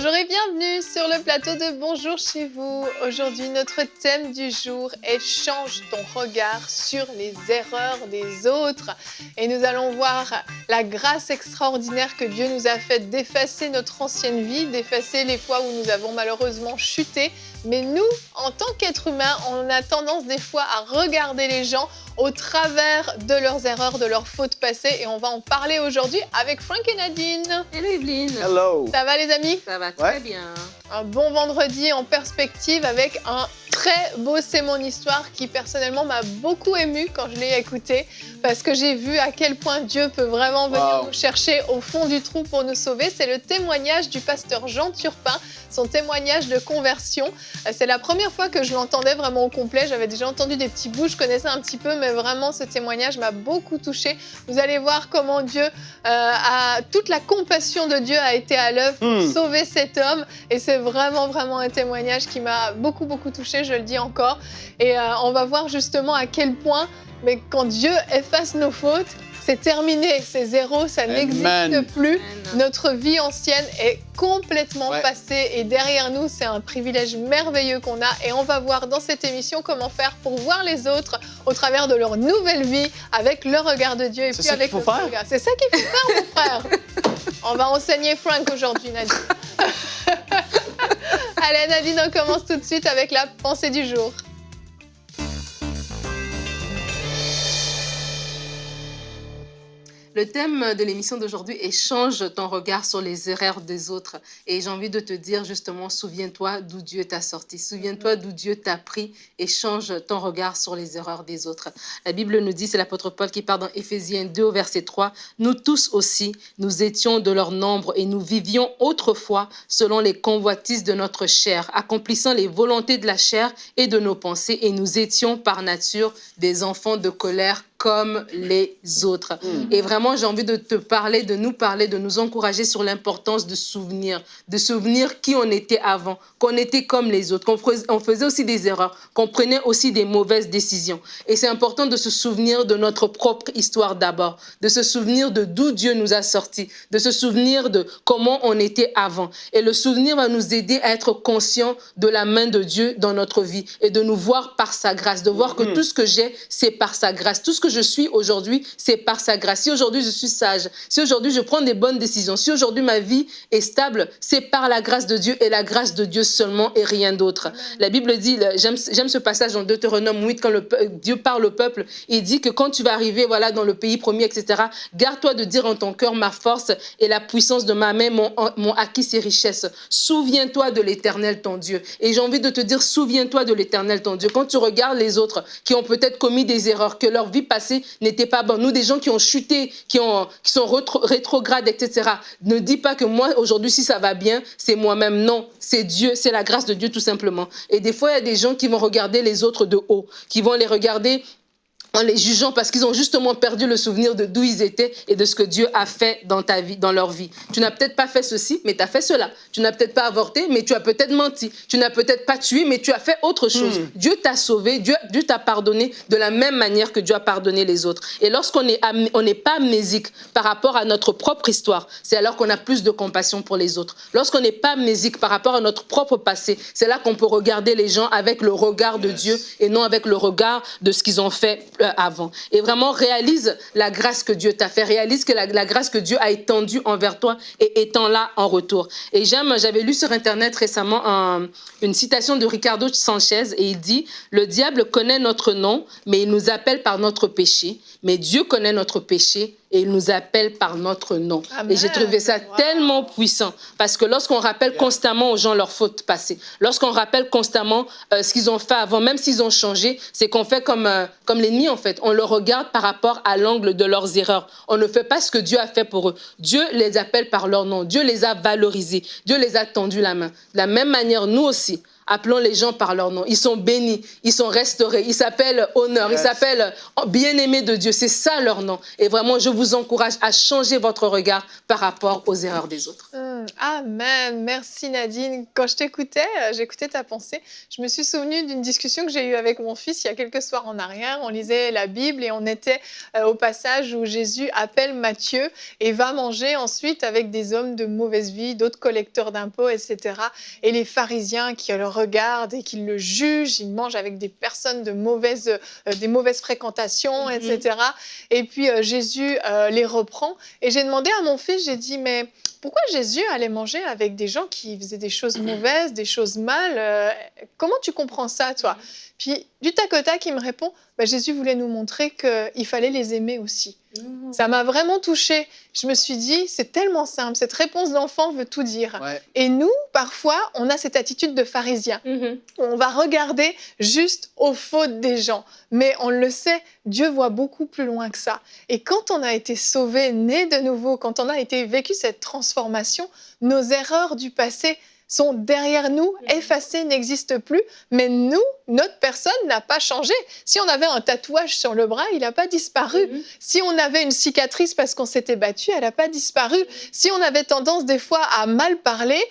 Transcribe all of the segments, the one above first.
Bonjour et bienvenue sur le plateau de Bonjour chez vous. Aujourd'hui, notre thème du jour est Change ton regard sur les erreurs des autres. Et nous allons voir la grâce extraordinaire que Dieu nous a faite d'effacer notre ancienne vie, d'effacer les fois où nous avons malheureusement chuté. Mais nous, en tant qu'êtres humains, on a tendance des fois à regarder les gens au travers de leurs erreurs, de leurs fautes passées. Et on va en parler aujourd'hui avec Frank et Nadine. Hello Evelyne. Hello. Ça va les amis? Ça va très bien. Un bon vendredi en perspective avec un très beau C'est mon histoire qui personnellement m'a beaucoup émue quand je l'ai écouté parce que j'ai vu à quel point Dieu peut vraiment venir nous chercher au fond du trou pour nous sauver. C'est le témoignage du pasteur Jean Turpin, son témoignage de conversion. C'est la première fois que je l'entendais vraiment au complet. J'avais déjà entendu des petits bouts, je connaissais un petit peu, mais vraiment ce témoignage m'a beaucoup touchée. Vous allez voir comment Dieu toute la compassion de Dieu a été à l'œuvre pour sauver cet homme. Et c'est vraiment un témoignage qui m'a beaucoup touchée, je le dis encore. Et on va voir justement à quel point, mais quand Dieu efface nos fautes, c'est terminé, c'est zéro, ça n'existe plus. Notre vie ancienne est complètement passée et derrière nous, c'est un privilège merveilleux qu'on a. Et on va voir dans cette émission comment faire pour voir les autres au travers de leur nouvelle vie avec le regard de Dieu et puis avec notre regard. C'est ça qu'il faut faire, mon frère. On va enseigner Frank aujourd'hui, Nadine. Allez, Nadine, on commence tout de suite avec la pensée du jour. Le thème de l'émission d'aujourd'hui est « Change ton regard sur les erreurs des autres ». Et j'ai envie de te dire justement, souviens-toi d'où Dieu t'a sorti. Souviens-toi d'où Dieu t'a pris et change ton regard sur les erreurs des autres. La Bible nous dit, c'est l'apôtre Paul qui parle dans Éphésiens 2 au verset 3, « Nous tous aussi, nous étions de leur nombre et nous vivions autrefois selon les convoitises de notre chair, accomplissant les volontés de la chair et de nos pensées et nous étions par nature des enfants de colère comme les autres. » Et vraiment, j'ai envie de te parler, de nous encourager sur l'importance de souvenir qui on était avant, qu'on était comme les autres, qu'on faisait aussi des erreurs, qu'on prenait aussi des mauvaises décisions. Et c'est important de se souvenir de notre propre histoire d'abord, de se souvenir de d'où Dieu nous a sortis, de se souvenir de comment on était avant. Et le souvenir va nous aider à être conscients de la main de Dieu dans notre vie et de nous voir par sa grâce, de voir que tout ce que j'ai, c'est par sa grâce. Tout ce que je suis aujourd'hui, c'est par sa grâce. Si aujourd'hui je suis sage, si aujourd'hui je prends des bonnes décisions, si aujourd'hui ma vie est stable, c'est par la grâce de Dieu et la grâce de Dieu seulement et rien d'autre. La Bible dit, j'aime ce passage dans Deutéronome 8, quand Dieu parle au peuple, il dit que quand tu vas arriver dans le pays promis, etc., garde-toi de dire en ton cœur, ma force et la puissance de ma main m'ont acquis ces richesses. Souviens-toi de l'Éternel, ton Dieu. Et j'ai envie de te dire, souviens-toi de l'Éternel, ton Dieu. Quand tu regardes les autres qui ont peut-être commis des erreurs, que leur vie passée n'était pas bonne, nous, des gens qui ont chuté, qui sont rétrogrades, etc. Ne dis pas que moi, aujourd'hui, si ça va bien, c'est moi-même. Non, c'est Dieu, c'est la grâce de Dieu, tout simplement. Et des fois, il y a des gens qui vont regarder les autres de haut, qui vont les regarder en les jugeant parce qu'ils ont justement perdu le souvenir de d'où ils étaient et de ce que Dieu a fait dans ta vie, dans leur vie. Tu n'as peut-être pas fait ceci, mais tu as fait cela. Tu n'as peut-être pas avorté, mais tu as peut-être menti. Tu n'as peut-être pas tué, mais tu as fait autre chose. Dieu t'a sauvé, Dieu t'a pardonné de la même manière que Dieu a pardonné les autres. Et lorsqu'on n'est pas amnésique par rapport à notre propre histoire, c'est alors qu'on a plus de compassion pour les autres. Lorsqu'on n'est pas amnésique par rapport à notre propre passé, c'est là qu'on peut regarder les gens avec le regard de Dieu et non avec le regard de ce qu'ils ont fait avant. Et vraiment, réalise la grâce que Dieu t'a fait. Réalise que la grâce que Dieu a étendue envers toi et étend là en retour. Et j'avais lu sur Internet récemment une citation de Ricardo Sanchez et il dit « Le diable connaît notre nom, mais il nous appelle par notre péché. Mais Dieu connaît notre péché et il nous appelle par notre nom. » Amen. Et j'ai trouvé ça tellement puissant parce que lorsqu'on rappelle constamment aux gens leurs fautes passées, lorsqu'on rappelle constamment ce qu'ils ont fait avant, même s'ils ont changé, c'est qu'on fait comme l'ennemi en fait. On le regarde par rapport à l'angle de leurs erreurs. On ne fait pas ce que Dieu a fait pour eux. Dieu les appelle par leur nom. Dieu les a valorisés. Dieu les a tendu la main. De la même manière, nous aussi, Appelons les gens par leur nom. Ils sont bénis, ils sont restaurés, ils s'appellent honneur, ils s'appellent bien-aimés de Dieu. C'est ça leur nom. Et vraiment, je vous encourage à changer votre regard par rapport aux erreurs des autres. Amen. Merci Nadine. Quand je t'écoutais, j'écoutais ta pensée, je me suis souvenue d'une discussion que j'ai eue avec mon fils il y a quelques soirs en arrière. On lisait la Bible et on était au passage où Jésus appelle Matthieu et va manger ensuite avec des hommes de mauvaise vie, d'autres collecteurs d'impôts, etc. Et les pharisiens qui le regardent et qui le jugent, ils mangent avec des personnes de des mauvaises fréquentations, etc. Et puis Jésus les reprend. Et j'ai demandé à mon fils, j'ai dit, mais pourquoi Jésus allait manger avec des gens qui faisaient des choses mauvaises, des choses mal Comment tu comprends ça, toi? Puis du tac au tac, il me répond, Jésus voulait nous montrer qu'il fallait les aimer aussi. Ça m'a vraiment touchée. Je me suis dit, c'est tellement simple. Cette réponse d'enfant veut tout dire. Ouais. Et nous, parfois, on a cette attitude de pharisien. On va regarder juste aux fautes des gens. Mais on le sait, Dieu voit beaucoup plus loin que ça. Et quand on a été sauvé, né de nouveau, quand on a été vécu cette transformation, nos erreurs du passé sont derrière nous, effacées, n'existent plus. Mais nous, notre personne n'a pas changé. Si on avait un tatouage sur le bras, il n'a pas disparu. Si on avait une cicatrice parce qu'on s'était battu, elle n'a pas disparu. Si on avait tendance des fois à mal parler,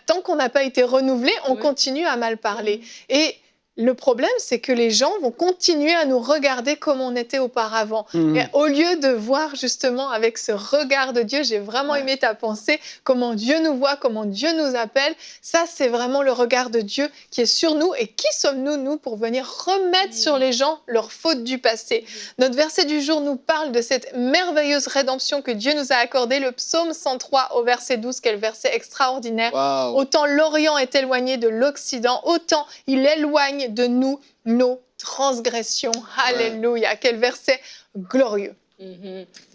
tant qu'on n'a pas été renouvelé, on continue à mal parler. Et le problème, c'est que les gens vont continuer à nous regarder comme on était auparavant. Et au lieu de voir justement avec ce regard de Dieu, j'ai vraiment aimé ta pensée, comment Dieu nous voit, comment Dieu nous appelle. Ça, c'est vraiment le regard de Dieu qui est sur nous. Et qui sommes-nous, nous, pour venir remettre sur les gens leurs fautes du passé? Notre verset du jour nous parle de cette merveilleuse rédemption que Dieu nous a accordée, le psaume 103 au verset 12, quel verset extraordinaire. Wow. Autant l'Orient est éloigné de l'Occident, autant il éloigne de nous nos transgressions. Alléluia. Quel verset glorieux.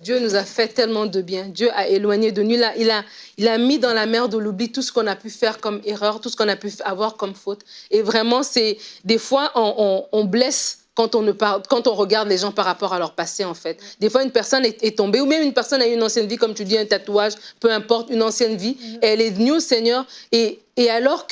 Dieu nous a fait tellement de bien. Dieu a éloigné de nous. Il a mis dans la mer de l'oubli tout ce qu'on a pu faire comme erreur, tout ce qu'on a pu avoir comme faute. Et vraiment, des fois, on blesse quand on regarde les gens par rapport à leur passé, en fait. Des fois, une personne est tombée, ou même une personne a eu une ancienne vie, comme tu dis, un tatouage, peu importe, une ancienne vie, et elle est venue au Seigneur, et alors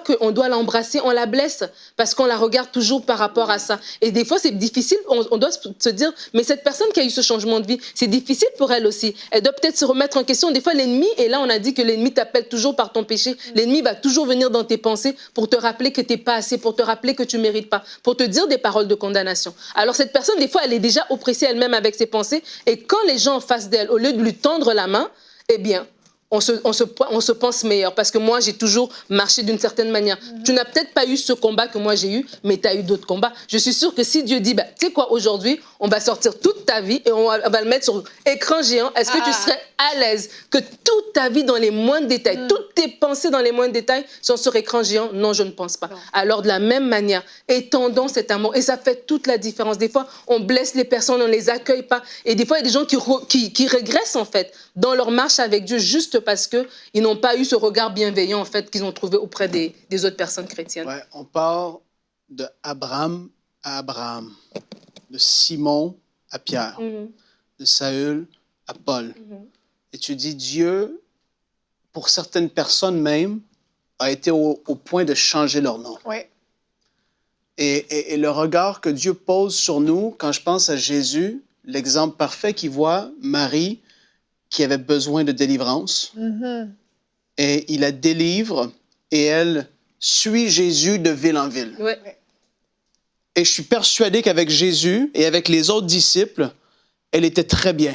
qu'on doit l'embrasser, on la blesse, parce qu'on la regarde toujours par rapport à ça. Et des fois, c'est difficile, on doit se dire, mais cette personne qui a eu ce changement de vie, c'est difficile pour elle aussi. Elle doit peut-être se remettre en question. Des fois, l'ennemi, et là, on a dit que l'ennemi t'appelle toujours par ton péché. L'ennemi va toujours venir dans tes pensées pour te rappeler que tu n'es pas assez, pour te rappeler que tu ne mérites pas, pour te dire des paroles de condamnation. Alors, cette personne, des fois, elle est déjà oppressée elle-même avec ses pensées, et quand les gens en face d'elle, au lieu de lui tendre la main, eh bien, on se pense meilleur, parce que moi, j'ai toujours marché d'une certaine manière. Tu n'as peut-être pas eu ce combat que moi j'ai eu, mais tu as eu d'autres combats. Je suis sûre que si Dieu dit, tu sais quoi, aujourd'hui, on va sortir toute ta vie et on va le mettre sur écran géant, est-ce que tu serais à l'aise que toute ta vie dans les moindres détails, toutes tes pensées dans les moindres détails sont sur écran géant? Non, je ne pense pas. Alors, de la même manière, étendons cet amour. Et ça fait toute la différence. Des fois, on blesse les personnes, on ne les accueille pas. Et des fois, il y a des gens qui régressent, en fait, dans leur marche avec Dieu, juste parce qu'ils n'ont pas eu ce regard bienveillant, en fait, qu'ils ont trouvé auprès des autres personnes chrétiennes. Ouais, on part de Abraham à Abraham, de Simon à Pierre, de Saül à Paul. Et tu dis, Dieu, pour certaines personnes même, a été au point de changer leur nom. Ouais. Et le regard que Dieu pose sur nous, quand je pense à Jésus, l'exemple parfait qu'il voit, Marie, qui avait besoin de délivrance, et il la délivre, et elle suit Jésus de ville en ville. Ouais. Et je suis persuadé qu'avec Jésus et avec les autres disciples, elle était très bien.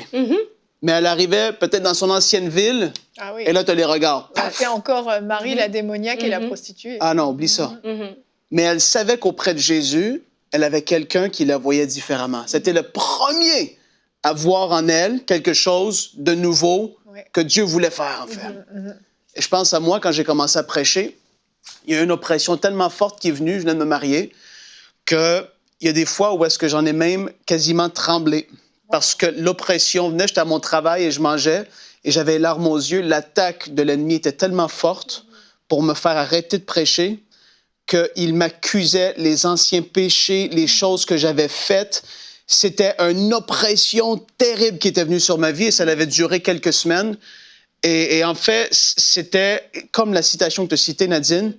Mais elle arrivait peut-être dans son ancienne ville, et là, tu as les regards. C'est encore Marie, la démoniaque et la prostituée. Ah non, oublie ça. Mais elle savait qu'auprès de Jésus, elle avait quelqu'un qui la voyait différemment. C'était le premier à voir en elle quelque chose de nouveau que Dieu voulait faire, en fait. Et je pense à moi, quand j'ai commencé à prêcher, il y a une oppression tellement forte qui est venue, je venais de me marier, qu'il y a des fois où est-ce que j'en ai même quasiment tremblé. Parce que l'oppression venait, j'étais à mon travail et je mangeais, et j'avais les larmes aux yeux. L'attaque de l'ennemi était tellement forte pour me faire arrêter de prêcher qu'il m'accusait les anciens péchés, les choses que j'avais faites. C'était une oppression terrible qui était venue sur ma vie et ça avait duré quelques semaines. Et en fait, c'était comme la citation que tu as citée, Nadine,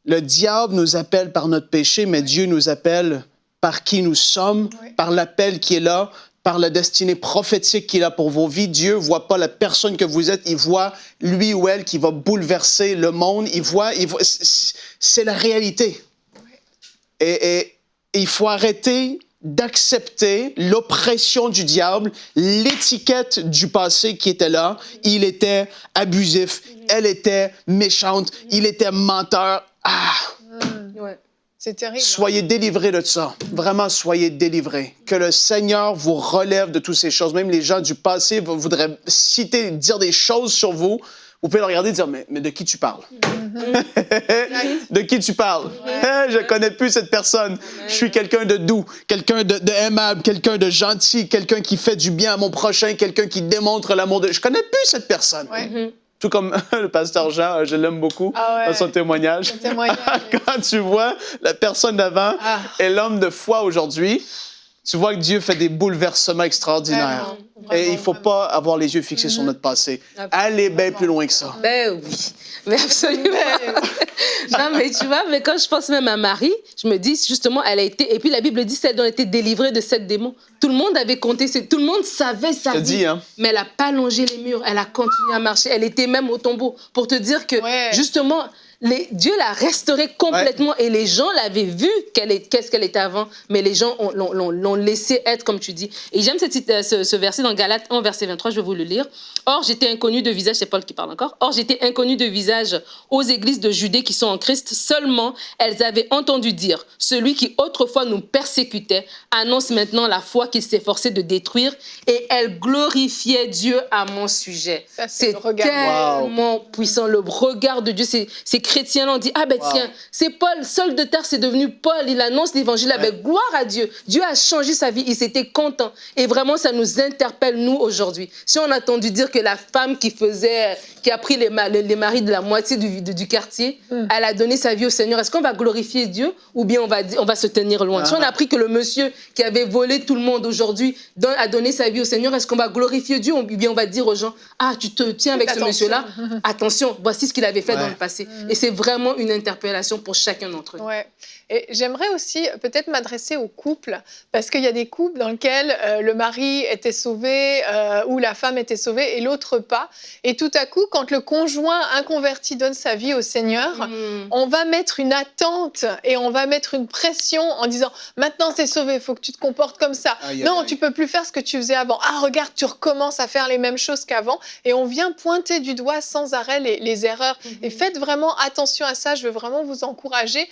Le diable nous appelle par notre péché, mais Dieu nous appelle par qui nous sommes, par l'appel qui est là, par la destinée prophétique qu'il a pour vos vies. Dieu ne voit pas la personne que vous êtes, il voit lui ou elle qui va bouleverser le monde. C'est la réalité. Et il faut arrêter d'accepter l'oppression du diable, l'étiquette du passé qui était là. Il était abusif, elle était méchante, il était menteur. C'est terrible. Soyez délivrés de ça. Vraiment, soyez délivrés. Que le Seigneur vous relève de toutes ces choses. Même les gens du passé voudraient dire des choses sur vous. Vous pouvez le regarder et dire, mais de qui tu parles? De qui tu parles? Je ne connais plus cette personne. Je suis quelqu'un de doux, quelqu'un de aimable, quelqu'un de gentil, quelqu'un qui fait du bien à mon prochain, quelqu'un qui démontre l'amour de... Je ne connais plus cette personne. Tout comme le pasteur Jean, je l'aime beaucoup dans son témoignage. Quand tu vois la personne d'avant et l'homme de foi aujourd'hui, tu vois que Dieu fait des bouleversements extraordinaires. Et il ne faut pas avoir les yeux fixés sur notre passé. Allez bien plus loin que ça. Ben oui, mais absolument. Non, mais tu vois, mais quand je pense même à Marie, je me dis justement, elle a été... Et puis la Bible dit, celle dont elle a été délivrée de 7 démons. Tout le monde avait compté, tout le monde savait sa vie. Mais elle n'a pas longé les murs, elle a continué à marcher. Elle était même au tombeau. Pour te dire que, justement... Dieu l'a restaurée complètement et les gens l'avaient vu qu'est-ce qu'elle était avant, mais les gens l'ont laissé être, comme tu dis. Et j'aime ce verset dans Galates 1, verset 23, je vais vous le lire. Or, j'étais inconnu de visage, c'est Paul qui parle encore. Or, j'étais inconnu de visage aux églises de Judée qui sont en Christ. Seulement, elles avaient entendu dire, celui qui autrefois nous persécutait annonce maintenant la foi qu'il s'efforçait de détruire et elle glorifiait Dieu à mon sujet. C'est tellement puissant. Le regard de Dieu, c'est chrétiens-là, on dit, ah ben tiens, c'est Paul, Saul de terre, c'est devenu Paul, il annonce l'évangile, ben gloire à Dieu. Dieu a changé sa vie, il s'était content. Et vraiment, ça nous interpelle, nous, aujourd'hui. Si on a entendu dire que la femme qui a pris les maris de la moitié du quartier, elle a donné sa vie au Seigneur, est-ce qu'on va glorifier Dieu ou bien on va se tenir loin? Si on a appris que le monsieur qui avait volé tout le monde aujourd'hui a donné sa vie au Seigneur, est-ce qu'on va glorifier Dieu ou bien on va dire aux gens, ah, tu te tiens avec ce monsieur-là, attention, voici ce qu'il avait fait dans le passé. Et c'est vraiment une interpellation pour chacun d'entre eux. Et j'aimerais aussi peut-être m'adresser aux couples, parce qu'il y a des couples dans lesquels le mari était sauvé ou la femme était sauvée et l'autre pas. Et tout à coup, quand le conjoint inconverti donne sa vie au Seigneur, on va mettre une attente et on va mettre une pression en disant « Maintenant, t'es sauvé, il faut que tu te comportes comme ça. Non, tu peux plus faire ce que tu faisais avant. Ah, regarde, tu recommences à faire les mêmes choses qu'avant. » Et on vient pointer du doigt sans arrêt les erreurs. Et faites vraiment attention à ça, je veux vraiment vous encourager.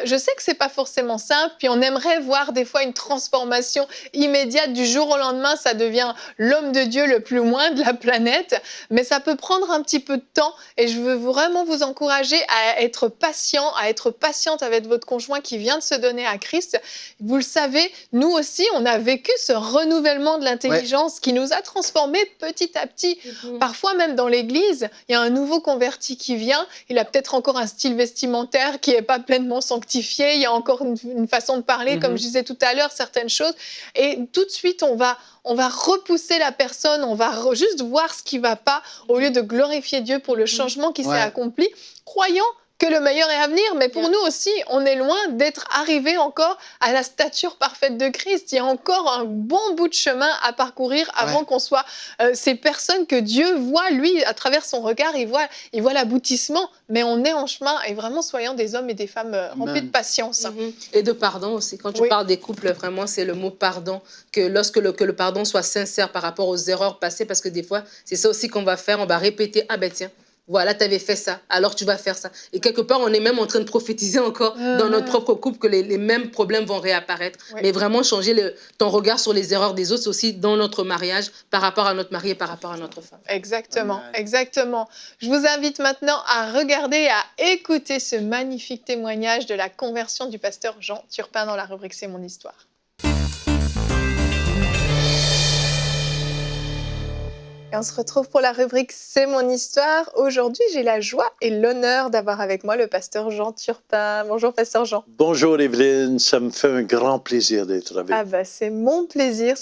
Je sais que c'est pas forcément simple, puis on aimerait voir des fois une transformation immédiate du jour au lendemain, ça devient l'homme de Dieu le plus loin de la planète, mais ça peut prendre un petit peu de temps et je veux vraiment vous encourager à être patient, à être patiente avec votre conjoint qui vient de se donner à Christ. Vous le savez, nous aussi, on a vécu ce renouvellement de l'intelligence qui nous a transformés petit à petit. Parfois même dans l'église, il y a un nouveau converti qui vient, il a peut-être encore un style vestimentaire qui n'est pas pleinement sanctifié, il y a encore une façon de parler, comme je disais tout à l'heure, certaines choses. Et tout de suite, on va repousser la personne, on va juste voir ce qui ne va pas, au lieu de glorifier Dieu pour le changement qui s'est accompli, croyant que le meilleur est à venir. Mais pour nous aussi, on est loin d'être arrivé encore à la stature parfaite de Christ. Il y a encore un bon bout de chemin à parcourir avant qu'on soit ces personnes que Dieu voit, lui, à travers son regard, il voit l'aboutissement. Mais on est en chemin et vraiment soyons des hommes et des femmes remplis de patience. Et de pardon aussi. Quand tu parles des couples, vraiment, c'est le mot pardon. Que lorsque le pardon soit sincère par rapport aux erreurs passées, parce que des fois, c'est ça aussi qu'on va faire. On va répéter, ah ben tiens, voilà, tu avais fait ça, alors tu vas faire ça. Et quelque part, on est même en train de prophétiser encore dans notre propre couple que les mêmes problèmes vont réapparaître. Mais vraiment changer ton regard sur les erreurs des autres, c'est aussi dans notre mariage, par rapport à notre mari et par rapport à notre femme. Exactement, exactement. Je vous invite maintenant à regarder et à écouter ce magnifique témoignage de la conversion du pasteur Jean Turpin dans la rubrique C'est mon histoire. Et on se retrouve pour la rubrique C'est mon histoire. Aujourd'hui, j'ai la joie et l'honneur d'avoir avec moi le pasteur Jean Turpin. Bonjour, pasteur Jean. Bonjour Evelyne, ça me fait un grand plaisir d'être avec vous. C'est mon plaisir,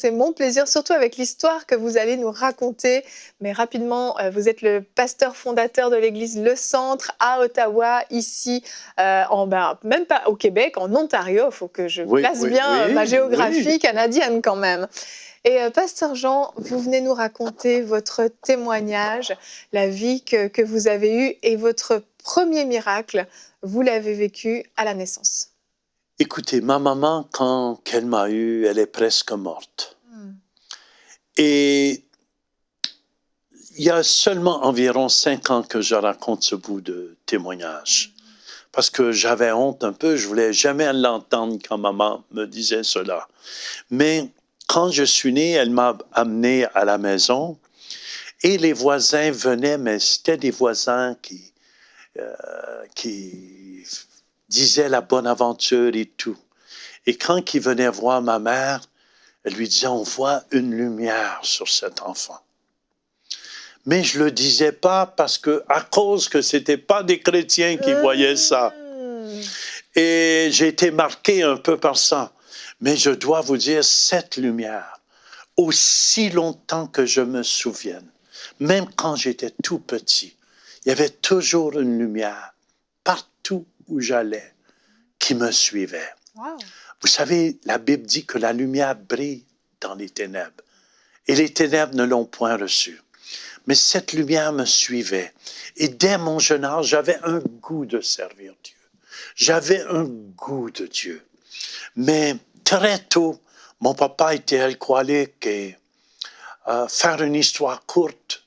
surtout avec l'histoire que vous allez nous raconter. Mais rapidement, vous êtes le pasteur fondateur de l'église Le Centre à Ottawa, ici, même pas au Québec, en Ontario. Il faut que je place bien ma géographie canadienne quand même. Et pasteur Jean, vous venez nous raconter votre témoignage, la vie que vous avez eue et votre premier miracle, vous l'avez vécu à la naissance. Écoutez, ma maman, quand elle m'a eu, elle est presque morte. Et il y a seulement environ 5 ans que je raconte ce bout de témoignage. Parce que j'avais honte un peu, je voulais jamais l'entendre quand maman me disait cela. Mais quand je suis né, elle m'a amené à la maison et les voisins venaient, mais c'était des voisins qui disaient la bonne aventure et tout. Et quand ils venaient voir ma mère, elle lui disait, on voit une lumière sur cet enfant. Mais je le disais pas parce que, à cause que c'était pas des chrétiens qui voyaient ça. Et j'ai été marqué un peu par ça. Mais je dois vous dire, cette lumière, aussi longtemps que je me souvienne, même quand j'étais tout petit, il y avait toujours une lumière partout où j'allais qui me suivait. Wow. Vous savez, la Bible dit que la lumière brille dans les ténèbres et les ténèbres ne l'ont point reçue. Mais cette lumière me suivait et dès mon jeune âge, j'avais un goût de servir Dieu. J'avais un goût de Dieu. Mais très tôt, mon papa était alcoolique et faire une histoire courte,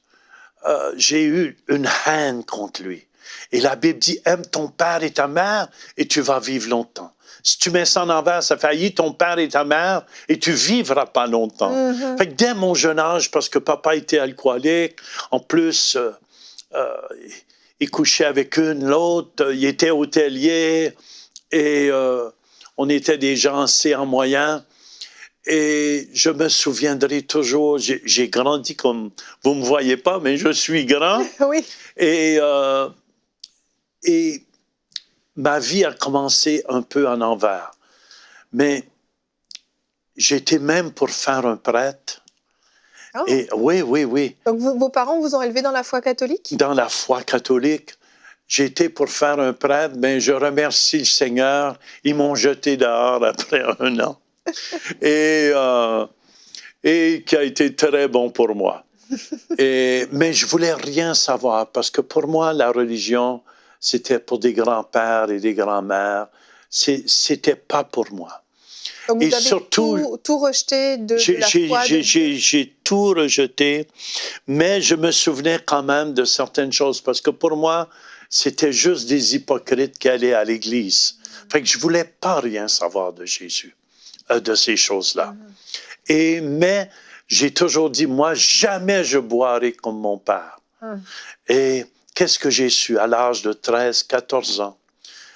j'ai eu une haine contre lui. Et la Bible dit, aime ton père et ta mère et tu vas vivre longtemps. Si tu mets ça en envers, ça fait haïr ton père et ta mère et tu vivras pas longtemps. Fait que dès mon jeune âge, parce que papa était alcoolique, en plus, il couchait avec l'autre, il était hôtelier et on était des gens assez en moyen. Et je me souviendrai toujours, j'ai grandi comme, vous ne me voyez pas, mais je suis grand. Oui. Et ma vie a commencé un peu en envers. Mais j'étais même pour faire un prêtre. Oh. Et oui. Donc vos parents vous ont élevé dans la foi catholique? Dans la foi catholique. J'étais pour faire un prêtre, mais je remercie le Seigneur. Ils m'ont jeté dehors après 1 an. Et qui a été très bon pour moi. Mais je voulais rien savoir parce que pour moi, la religion, c'était pour des grands-pères et des grands-mères. C'était pas pour moi. Donc vous avez surtout, tout rejeté de la foi j'ai tout rejeté, mais je me souvenais quand même de certaines choses parce que pour moi, c'était juste des hypocrites qui allaient à l'église. Fait que je voulais pas rien savoir de Jésus. De ces choses-là. Mais j'ai toujours dit, moi, jamais je boirai comme mon père. Et qu'est-ce que j'ai su? À l'âge de 13, 14 ans,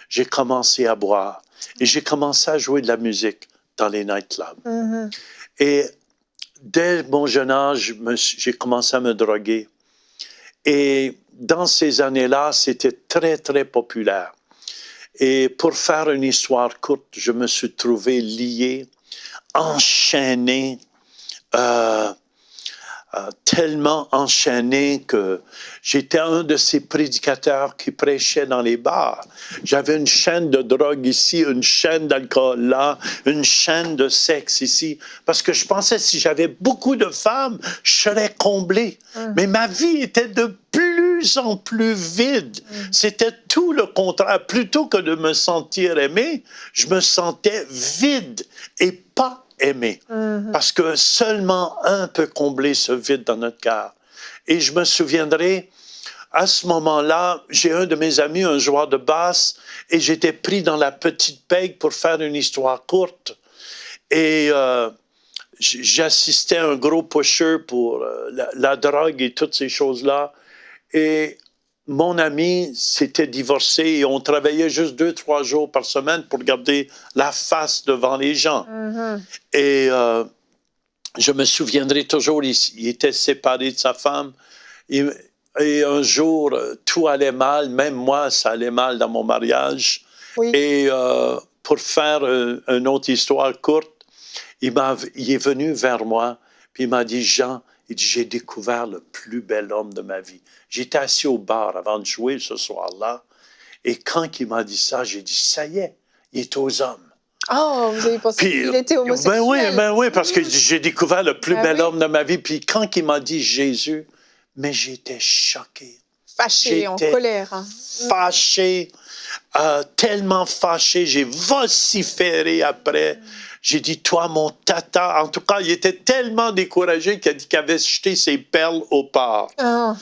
j'ai commencé à boire et j'ai commencé à jouer de la musique dans les nightclubs. Et dès mon jeune âge, j'ai commencé à me droguer. Et dans ces années-là, c'était très, très populaire. Et pour faire une histoire courte, je me suis trouvé lié, enchaîné, tellement enchaîné que j'étais un de ces prédicateurs qui prêchaient dans les bars. J'avais une chaîne de drogue ici, une chaîne d'alcool là, une chaîne de sexe ici, parce que je pensais si j'avais beaucoup de femmes, je serais comblé. Mais ma vie était de plus en plus vide. C'était tout le contraire. Plutôt que de me sentir aimé, je me sentais vide et pas aimé. Parce que seulement un peut combler ce vide dans notre cœur. Et je me souviendrai, à ce moment-là, j'ai un de mes amis, un joueur de basse, et j'étais pris dans la petite pègue pour faire une histoire courte. Et j'assistais à un gros pusher pour la drogue et toutes ces choses-là. Et mon ami s'était divorcé et on travaillait juste 2-3 jours par semaine pour garder la face devant les gens. Et je me souviendrai toujours, il était séparé de sa femme. Et un jour, tout allait mal. Même moi, ça allait mal dans mon mariage. Oui. Et pour faire une autre histoire courte, il est venu vers moi, puis il m'a dit, Jean, il dit, j'ai découvert le plus bel homme de ma vie. J'étais assis au bar avant de jouer ce soir-là. Et quand il m'a dit ça, j'ai dit, ça y est, il est aux hommes. Oh, vous avez pensé qu'il était homosexuel? Ben oui, parce que j'ai découvert le plus bel homme de ma vie. Puis quand il m'a dit Jésus, mais j'étais choqué. Fâché, en colère. Hein. Fâché, tellement fâché. J'ai vociféré après. J'ai dit, toi, mon tata. En tout cas, il était tellement découragé qu'il a dit qu'il avait jeté ses perles au port. Oh.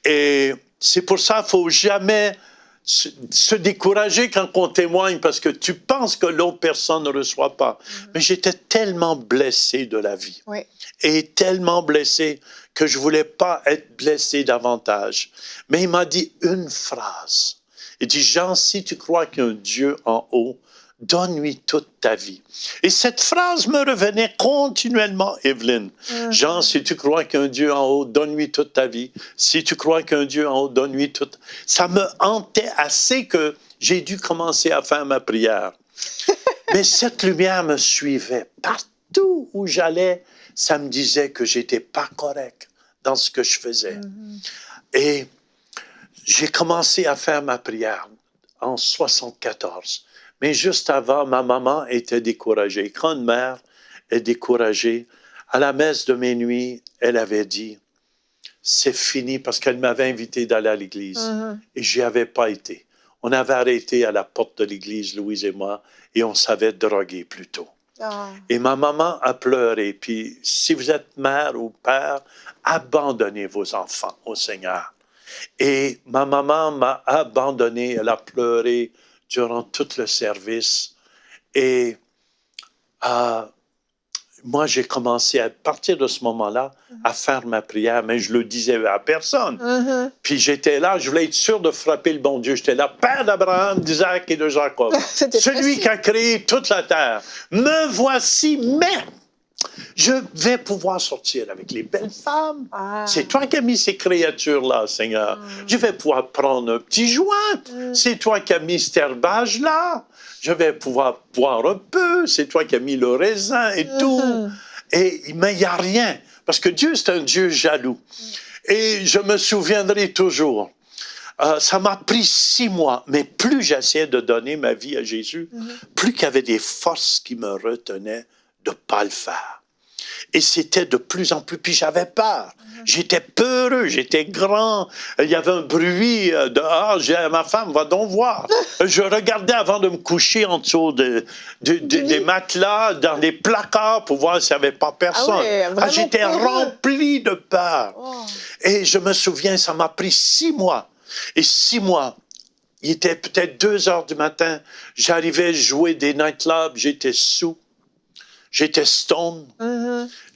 Et c'est pour ça qu'il ne faut jamais se décourager quand on témoigne parce que tu penses que l'autre personne ne reçoit pas. Mais j'étais tellement blessé de la vie. Oui. Et tellement blessé que je ne voulais pas être blessé davantage. Mais il m'a dit une phrase. Il dit, Jean, si tu crois qu'il y a un Dieu en haut, donne-lui toute ta vie. Et cette phrase me revenait continuellement, Evelyne. Jean, si tu crois qu'il y a un Dieu en haut, donne-lui toute ta vie. Si tu crois qu'il y a un Dieu en haut, donne-lui toute... Ça me hantait assez que j'ai dû commencer à faire ma prière. Mais cette lumière me suivait. Partout où j'allais, ça me disait que j'étais pas correct dans ce que je faisais. Et j'ai commencé à faire ma prière en 1974. Mais juste avant, ma maman était découragée. Quand une mère est découragée, à la messe de minuit, elle avait dit, c'est fini, parce qu'elle m'avait invité d'aller à l'église. Et je n'y avais pas été. On avait arrêté à la porte de l'église, Louise et moi, et on savait droguer plutôt. Et ma maman a pleuré. Puis si vous êtes mère ou père, abandonnez vos enfants au Seigneur. Et ma maman m'a abandonné, elle a pleuré durant tout le service. Et moi, j'ai commencé à partir de ce moment-là à faire ma prière, mais je le disais à personne. Puis j'étais là, je voulais être sûr de frapper le bon Dieu. J'étais là, Père d'Abraham, d'Isaac et de Jacob, celui qui a créé toute la terre. Me voici, mais je vais pouvoir sortir avec les belles femmes. C'est toi qui as mis ces créatures-là, Seigneur. Je vais pouvoir prendre un petit joint. C'est toi qui as mis cet herbage-là. Je vais pouvoir boire un peu. C'est toi qui as mis le raisin et tout. Mais il n'y a rien. Parce que Dieu, c'est un Dieu jaloux. Et je me souviendrai toujours. Ça m'a pris 6 mois. Mais plus j'essayais de donner ma vie à Jésus, plus qu'il y avait des forces qui me retenaient de ne pas le faire. Et c'était de plus en plus, puis j'avais peur. J'étais peureux, j'étais grand. Il y avait un bruit dehors. J'ai dit à ma femme, va donc voir. Je regardais avant de me coucher en dessous des matelas, dans les placards, pour voir s'il n'y avait pas personne. J'étais rempli de peur. Et je me souviens, ça m'a pris 6 mois. Et 6 mois, il était peut-être 2 heures du matin. J'arrivais jouer des nightclubs, j'étais sous. J'étais stone.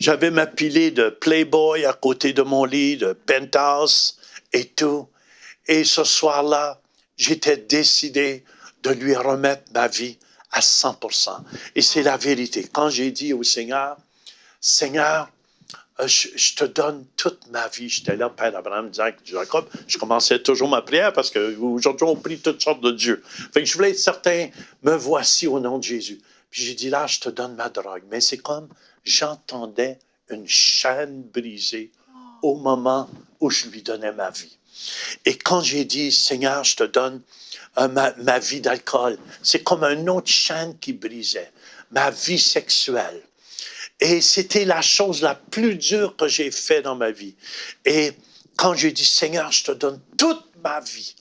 J'avais ma pilée de Playboy à côté de mon lit, de Penthouse et tout. Et ce soir-là, j'étais décidé de lui remettre ma vie à 100%. Et c'est la vérité. Quand j'ai dit au Seigneur, Seigneur, je te donne toute ma vie. J'étais là, Père Abraham, Isaac, Jacob. Je commençais toujours ma prière parce qu'aujourd'hui, on prie toutes sortes de dieux. Fait que je voulais être certain, me voici au nom de Jésus. Puis j'ai dit, là, je te donne ma drogue. Mais c'est comme j'entendais une chaîne brisée au moment où je lui donnais ma vie. Et quand j'ai dit, Seigneur, je te donne ma vie d'alcool, c'est comme une autre chaîne qui brisait. Ma vie sexuelle. Et c'était la chose la plus dure que j'ai faite dans ma vie. Et quand j'ai dit, Seigneur, je te donne toute ma vie.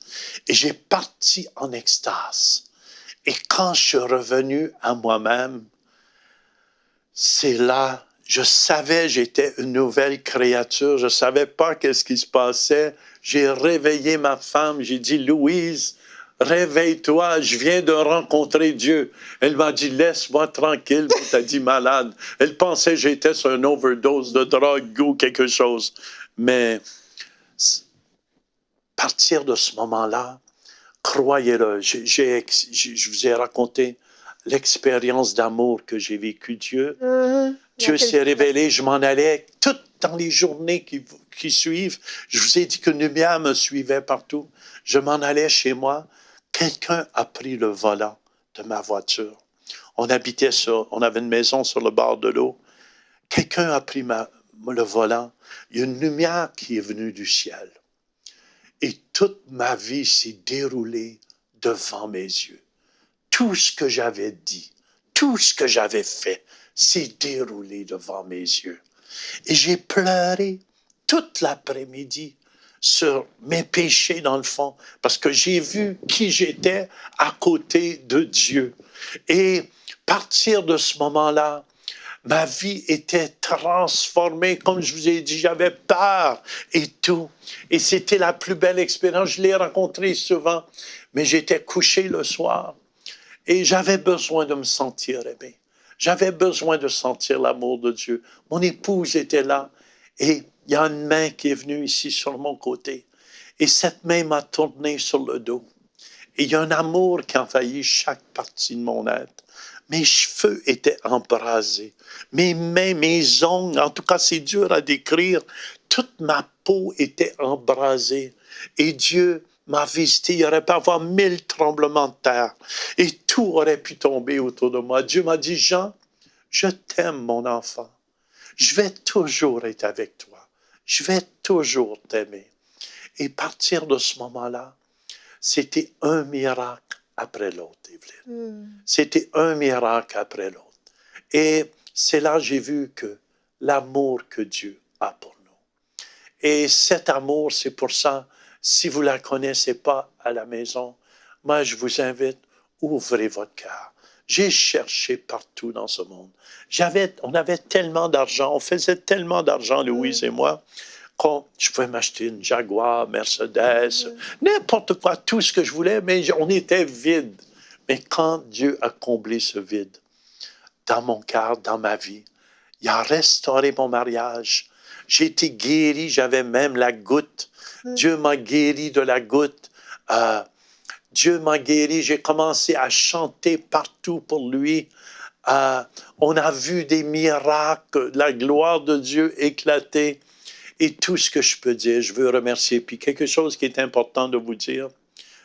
Et j'ai parti en extase. Et quand je suis revenu à moi-même, c'est là, je savais j'étais une nouvelle créature. Je ne savais pas qu'est-ce qui se passait. J'ai réveillé ma femme. J'ai dit, Louise, réveille-toi, je viens de rencontrer Dieu. Elle m'a dit, laisse-moi tranquille, tu t'as dit malade. Elle pensait que j'étais sur une overdose de drogue ou quelque chose. Mais à partir de ce moment-là, croyez-le, je vous ai raconté l'expérience d'amour que j'ai vécue. Dieu s'est révélé, je m'en allais toutes dans les journées qui suivent. Je vous ai dit qu'une lumière me suivait partout. Je m'en allais chez moi. Quelqu'un a pris le volant de ma voiture. On avait une maison sur le bord de l'eau. Quelqu'un a pris le volant. Il y a une lumière qui est venue du ciel. Et toute ma vie s'est déroulée devant mes yeux. Tout ce que j'avais dit, tout ce que j'avais fait s'est déroulé devant mes yeux. Et j'ai pleuré toute l'après-midi sur mes péchés dans le fond, parce que j'ai vu qui j'étais à côté de Dieu. Et partir de ce moment-là, ma vie était transformée. Comme je vous ai dit, j'avais peur et tout. Et c'était la plus belle expérience. Je l'ai rencontré souvent, mais j'étais couché le soir et j'avais besoin de me sentir aimé. J'avais besoin de sentir l'amour de Dieu. Mon épouse était là et il y a une main qui est venue ici sur mon côté. Et cette main m'a tourné sur le dos. Et il y a un amour qui envahit chaque partie de mon être. Mes cheveux étaient embrasés. Mes mains, mes ongles, en tout cas, c'est dur à décrire. Toute ma peau était embrasée. Et Dieu m'a visité. Il aurait pu avoir 1000 tremblements de terre. Et tout aurait pu tomber autour de moi. Dieu m'a dit, Jean, je t'aime, mon enfant. Je vais toujours être avec toi. Je vais toujours t'aimer. Et partir de ce moment-là, c'était un miracle après l'autre, Evelyne. C'était un miracle après l'autre. Et c'est là que j'ai vu que l'amour que Dieu a pour nous. Et cet amour, c'est pour ça, si vous ne la connaissez pas à la maison, moi, je vous invite, ouvrez votre cœur. J'ai cherché partout dans ce monde. On avait tellement d'argent, on faisait tellement d'argent, Louise et moi, je pouvais m'acheter une Jaguar, Mercedes, n'importe quoi, tout ce que je voulais, mais on était vide. Mais quand Dieu a comblé ce vide dans mon cœur, dans ma vie, il a restauré mon mariage. J'ai été guéri, j'avais même la goutte. Dieu m'a guéri de la goutte. Dieu m'a guéri, j'ai commencé à chanter partout pour lui. On a vu des miracles, la gloire de Dieu éclater. Et tout ce que je peux dire, je veux remercier. Puis quelque chose qui est important de vous dire,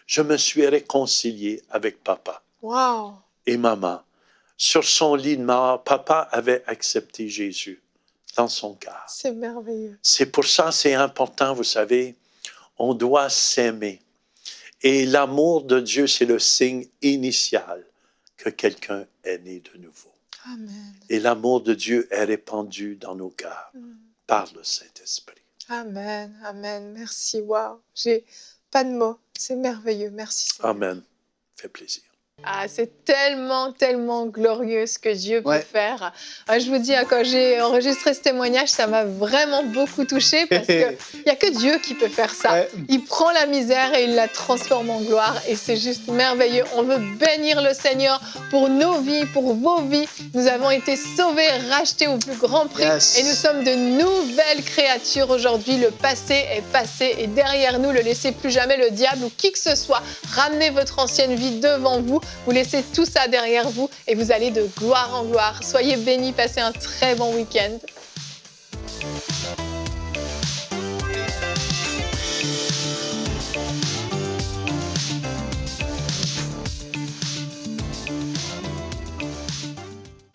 je me suis réconcilié avec papa et maman. Sur son lit de mort, papa avait accepté Jésus dans son cœur. C'est merveilleux. C'est pour ça, c'est important, vous savez, on doit s'aimer. Et l'amour de Dieu, c'est le signe initial que quelqu'un est né de nouveau. Amen. Et l'amour de Dieu est répandu dans nos cœurs par le Saint-Esprit. Amen, amen. Merci, waouh. J'ai pas de mots. C'est merveilleux. Merci. Seigneur. Amen. Fait plaisir. Ah, c'est tellement, tellement glorieux ce que Dieu peut faire. Je vous dis, quand j'ai enregistré ce témoignage, ça m'a vraiment beaucoup touchée parce qu'il n'y a que Dieu qui peut faire ça. Il prend la misère et il la transforme en gloire et c'est juste merveilleux. On veut bénir le Seigneur pour nos vies, pour vos vies. Nous avons été sauvés, rachetés au plus grand prix et nous sommes de nouvelles créatures aujourd'hui. Le passé est passé et derrière nous, ne laissez plus jamais le diable ou qui que ce soit ramener votre ancienne vie devant vous. Vous laissez tout ça derrière vous et vous allez de gloire en gloire. Soyez bénis, passez un très bon week-end.